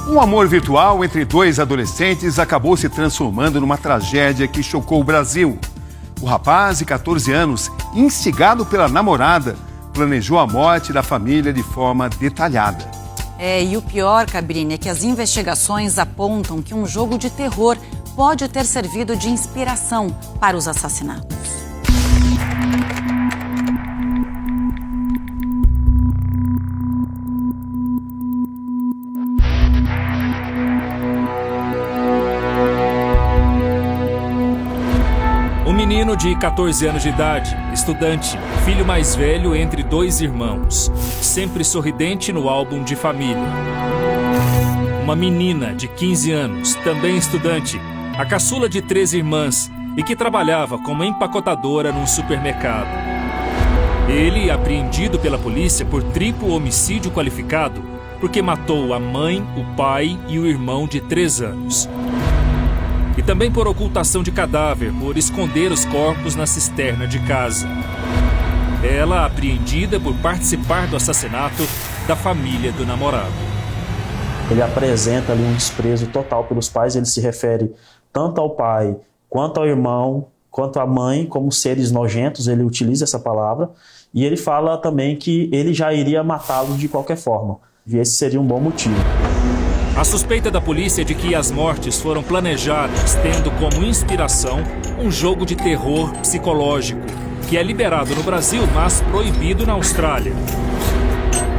Um amor virtual entre dois adolescentes acabou se transformando numa tragédia que chocou o Brasil. O rapaz, de 14 anos, instigado pela namorada, planejou a morte da família de forma detalhada. E o pior, Cabrini, é que as investigações apontam que um jogo de terror pode ter servido de inspiração para os assassinatos. Menino de 14 anos de idade, estudante, filho mais velho entre dois irmãos, sempre sorridente no álbum de família. Uma menina de 15 anos, também estudante, a caçula de 3 irmãs e que trabalhava como empacotadora num supermercado. Ele, apreendido pela polícia por triplo homicídio qualificado, porque matou a mãe, o pai e o irmão de 3 anos. E também por ocultação de cadáver, por esconder os corpos na cisterna de casa. Ela apreendida por participar do assassinato da família do namorado. Ele apresenta ali um desprezo total pelos pais, ele se refere tanto ao pai, quanto ao irmão, quanto à mãe, como seres nojentos, ele utiliza essa palavra, e ele fala também que ele já iria matá-lo de qualquer forma, e esse seria um bom motivo. A suspeita da polícia é de que as mortes foram planejadas, tendo como inspiração um jogo de terror psicológico, que é liberado no Brasil, mas proibido na Austrália.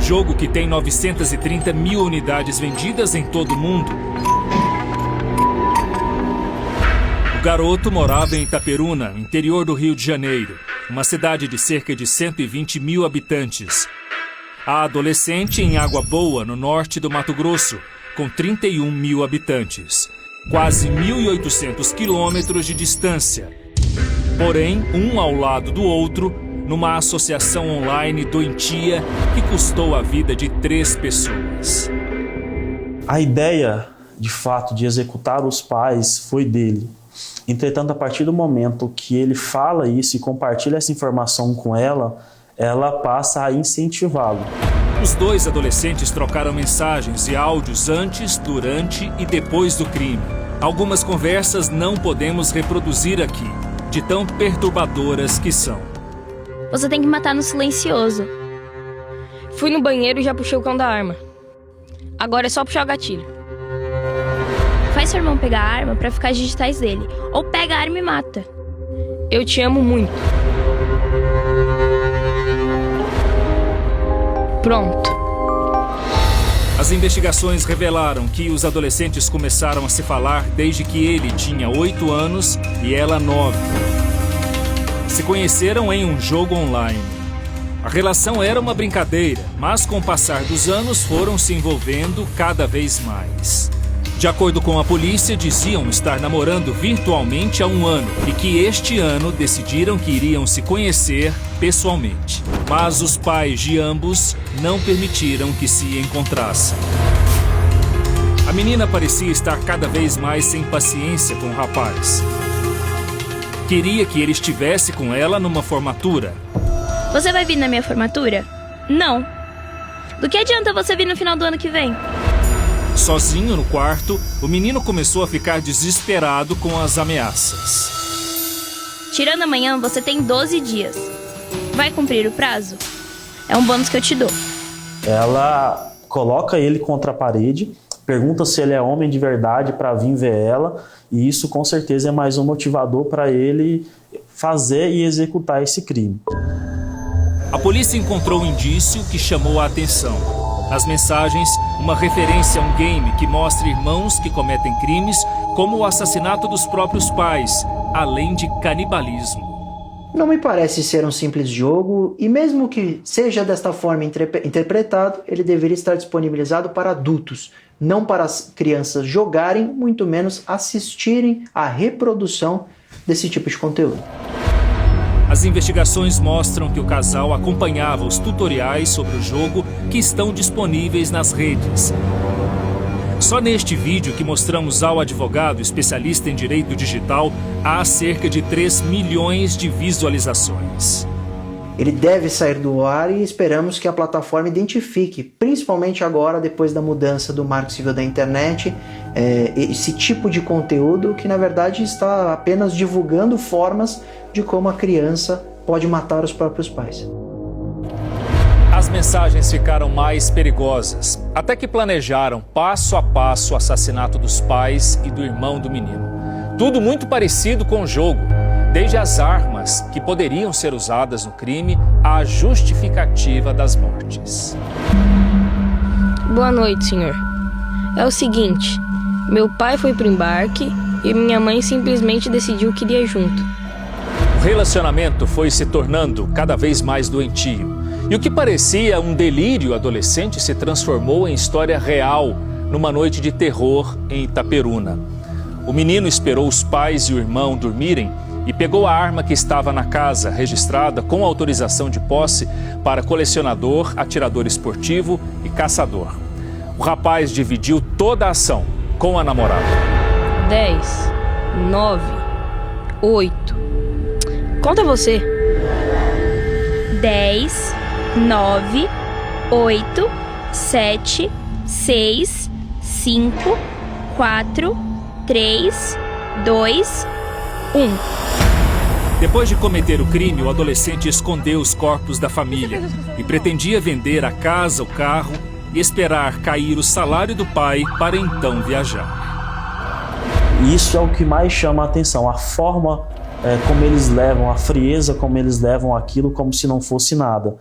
Jogo que tem 930 mil unidades vendidas em todo o mundo. O garoto morava em Itaperuna, interior do Rio de Janeiro, uma cidade de cerca de 120 mil habitantes. A adolescente em Água Boa, no norte do Mato Grosso, com 31 mil habitantes, quase 1.800 quilômetros de distância. Porém, um ao lado do outro, numa associação online doentia que custou a vida de 3 pessoas. A ideia, de fato, de executar os pais foi dele. Entretanto, a partir do momento que ele fala isso e compartilha essa informação com ela passa a incentivá-lo. Os 2 adolescentes trocaram mensagens e áudios antes, durante e depois do crime. Algumas conversas não podemos reproduzir aqui, de tão perturbadoras que são. Você tem que matar no silencioso. Fui no banheiro e já puxei o cão da arma. Agora é só puxar o gatilho. Faz seu irmão pegar a arma pra ficar as digitais dele. Ou pega a arma e mata. Eu te amo muito. Pronto. As investigações revelaram que os adolescentes começaram a se falar desde que ele tinha 8 anos e ela 9. Se conheceram em um jogo online. A relação era uma brincadeira, mas com o passar dos anos foram se envolvendo cada vez mais. De acordo com a polícia, diziam estar namorando virtualmente há 1 ano e que este ano decidiram que iriam se conhecer pessoalmente. Mas os pais de ambos não permitiram que se encontrassem. A menina parecia estar cada vez mais sem paciência com o rapaz. Queria que ele estivesse com ela numa formatura. Você vai vir na minha formatura? Não. Do que adianta você vir no final do ano que vem? Sozinho no quarto, o menino começou a ficar desesperado com as ameaças. Tirando amanhã, você tem 12 dias. Vai cumprir o prazo? É um bônus que eu te dou. Ela coloca ele contra a parede, pergunta se ele é homem de verdade para vir ver ela, e isso com certeza é mais um motivador para ele fazer e executar esse crime. A polícia encontrou um indício que chamou a atenção. Nas mensagens, uma referência a um game que mostra irmãos que cometem crimes, como o assassinato dos próprios pais, além de canibalismo. Não me parece ser um simples jogo, e mesmo que seja desta forma interpretado, ele deveria estar disponibilizado para adultos, não para as crianças jogarem, muito menos assistirem à reprodução desse tipo de conteúdo. As investigações mostram que o casal acompanhava os tutoriais sobre o jogo que estão disponíveis nas redes. Só neste vídeo que mostramos ao advogado especialista em direito digital, há cerca de 3 milhões de visualizações. ele deve sair do ar e esperamos que a plataforma identifique, principalmente agora, depois da mudança do Marco Civil da Internet, esse tipo de conteúdo que, na verdade, está apenas divulgando formas de como a criança pode matar os próprios pais. As mensagens ficaram mais perigosas, até que planejaram passo a passo o assassinato dos pais e do irmão do menino. Tudo muito parecido com o jogo, desde as armas que poderiam ser usadas no crime à justificativa das mortes. Boa noite, senhor. É o seguinte, meu pai foi pro embarque e minha mãe simplesmente decidiu que iria junto. O relacionamento foi se tornando cada vez mais doentio. E o que parecia um delírio adolescente se transformou em história real numa noite de terror em Itaperuna. O menino esperou os pais e o irmão dormirem e pegou a arma que estava na casa, registrada com autorização de posse para colecionador, atirador esportivo e caçador. O rapaz dividiu toda a ação com a namorada. 10, 9, 8. Conta você. 10, 9, 8, 7, 6, 5, 4, 3, 2, 1. Depois de cometer o crime, o adolescente escondeu os corpos da família e pretendia vender a casa, o carro e esperar cair o salário do pai para então viajar. Isso é o que mais chama a atenção, a forma como eles levam, a frieza como eles levam aquilo como se não fosse nada.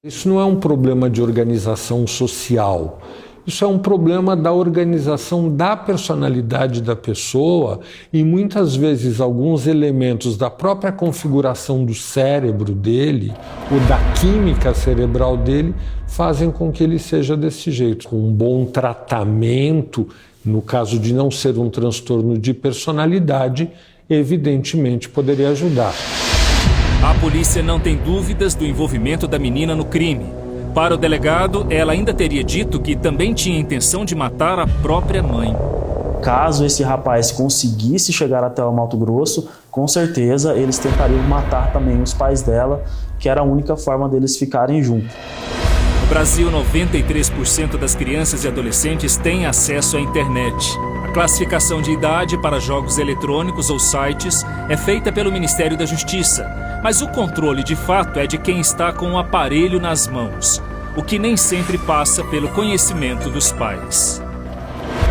Isso não é um problema de organização social, isso é um problema da organização da personalidade da pessoa e muitas vezes alguns elementos da própria configuração do cérebro dele ou da química cerebral dele fazem com que ele seja desse jeito. Com um bom tratamento, no caso de não ser um transtorno de personalidade, evidentemente poderia ajudar. A polícia não tem dúvidas do envolvimento da menina no crime. Para o delegado, ela ainda teria dito que também tinha intenção de matar a própria mãe. Caso esse rapaz conseguisse chegar até o Mato Grosso, com certeza eles tentariam matar também os pais dela, que era a única forma deles ficarem juntos. No Brasil, 93% das crianças e adolescentes têm acesso à internet. A classificação de idade para jogos eletrônicos ou sites é feita pelo Ministério da Justiça, mas o controle de fato é de quem está com o aparelho nas mãos, o que nem sempre passa pelo conhecimento dos pais.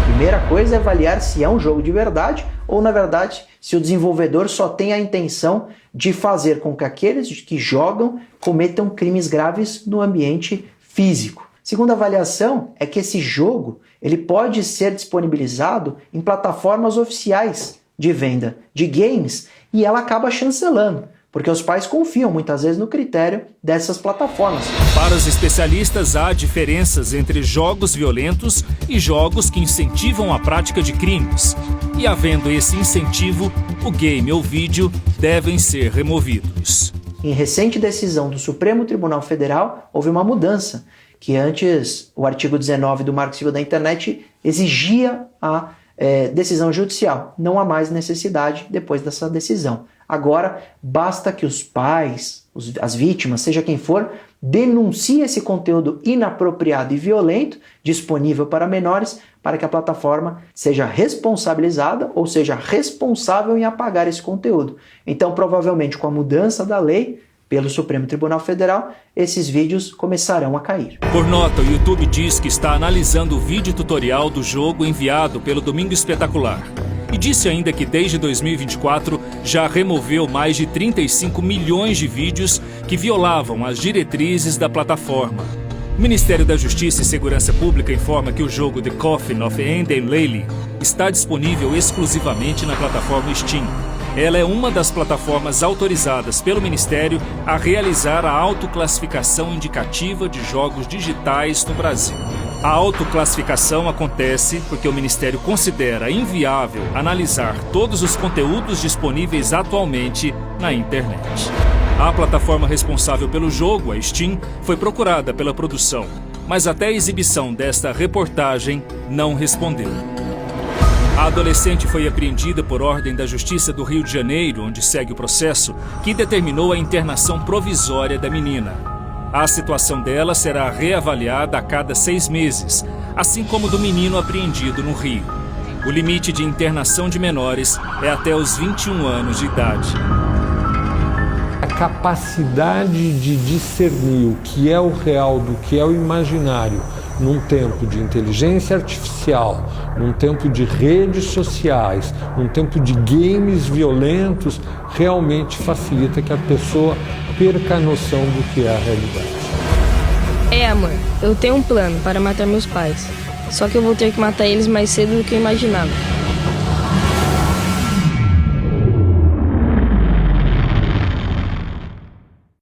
Primeira coisa é avaliar se é um jogo de verdade ou, na verdade, se o desenvolvedor só tem a intenção de fazer com que aqueles que jogam cometam crimes graves no ambiente físico. Segunda avaliação é que esse jogo ele pode ser disponibilizado em plataformas oficiais de venda de games e ela acaba chancelando, porque os pais confiam muitas vezes no critério dessas plataformas. Para os especialistas, há diferenças entre jogos violentos e jogos que incentivam a prática de crimes. E havendo esse incentivo, o game ou vídeo devem ser removidos. Em recente decisão do Supremo Tribunal Federal, houve uma mudança, que antes o artigo 19 do Marco Civil da Internet exigia a decisão judicial. Não há mais necessidade depois dessa decisão. Agora, basta que os pais, as vítimas, seja quem for, denuncie esse conteúdo inapropriado e violento disponível para menores para que a plataforma seja responsabilizada ou seja responsável em apagar esse conteúdo. Então, provavelmente, com a mudança da lei pelo Supremo Tribunal Federal, esses vídeos começarão a cair. Por nota, o YouTube diz que está analisando o vídeo tutorial do jogo enviado pelo Domingo Espetacular. E disse ainda que desde 2024 já removeu mais de 35 milhões de vídeos que violavam as diretrizes da plataforma. O Ministério da Justiça e Segurança Pública informa que o jogo The Coffin of Enden Lely está disponível exclusivamente na plataforma Steam. Ela é uma das plataformas autorizadas pelo Ministério a realizar a autoclassificação indicativa de jogos digitais no Brasil. A autoclassificação acontece porque o Ministério considera inviável analisar todos os conteúdos disponíveis atualmente na internet. A plataforma responsável pelo jogo, a Steam, foi procurada pela produção, mas até a exibição desta reportagem não respondeu. A adolescente foi apreendida por ordem da Justiça do Rio de Janeiro, onde segue o processo, que determinou a internação provisória da menina. A situação dela será reavaliada a cada 6 meses, assim como do menino apreendido no Rio. O limite de internação de menores é até os 21 anos de idade. A capacidade de discernir o que é o real do que é o imaginário num tempo de inteligência artificial, num tempo de redes sociais, num tempo de games violentos, realmente facilita que a pessoa perca a noção do que é a realidade. Amor, eu tenho um plano para matar meus pais. Só que eu vou ter que matar eles mais cedo do que eu imaginava.